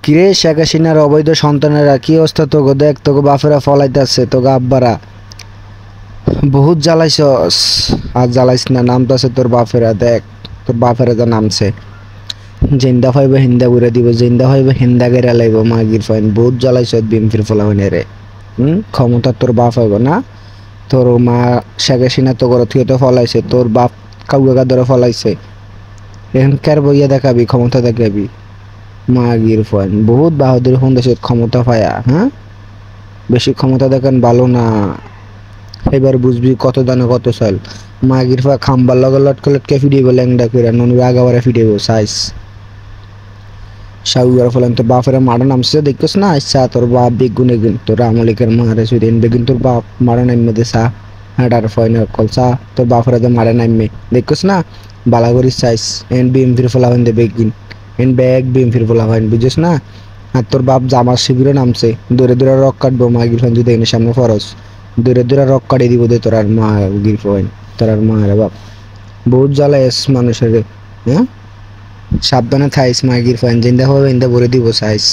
কিরে শেখ হাসিনার অবৈধ সন্তানেরা কি অবস্থা? তোকে দেখ, তোকে বাপেরা ফলাইতেছে, তোকে আব্বারা বহুত জ্বালাইছস। আর জ্বালাইস না, নামতাছে তোর বাপেরা। দেখ তোর বাপেরা যা নামছে, জিন্দা হইবে হিন্দা ঘুরে দিব, জিন্দা হইবে হিন্দা গেরা লাইব। মাগির ফাইন বহুত জ্বালাইছ বিএমপির ফলাফিনে রে। ক্ষমতা তোর বাপ হইব না? তোর মা শেখ হাসিনা তো ঘর থেকে তো ফলাইছে, তোর বাপ কাউকে ধরে ফলাইছে। এখন কার বইয়া দেখাবি, ক্ষমতা দেখাবি? মাগির ফাইন বহুত বাহাদুর হন দেশে ক্ষমতা পায়া। হ্যাঁ, বেশি ক্ষমতা দেখান ভালো না। এবার বুঝবি কত দানে কত চাল। মাগির ফা খাম্বার লগে লটকে লটকে ফিডিব ল্যাংডা করে, ননুর আগাবারে ফিডিব সাইজ সাউয়ার ফলেন। তোর বাপের মারা নামছে দেখছিস না? আচ্ছা তোর বাপ বেগুন এগুন তোর আমলিকের মারে সুদিন বেগুন তোর বাপ মারা নামে দে চা হাডার ফয়নের কলসা তোর বাপের মারা নামে দেখছিস না? বালাগরি সাইজ এন বিএমপির ফলাফেন দে বেগুন এন ব্যাগ বিএমপির ফলাফেন, বুঝিস না? আর তোর বাপ জামার শিবিরে নামছে, দূরে দূরে রক কাটবো মাগির ফান যদি এনে সামনে ফরস দূরে দূরে রক কাটিয়ে দিব দে তোর আর মা গির ফয়েন, তোর আর মা রে বাপ বহুত জ্বালাইস মানুষের। হ্যাঁ, সাবধানে থাইস মাগির ফাইন, জিন্দা হবে ইন্দা ভরে দিব সাইজ।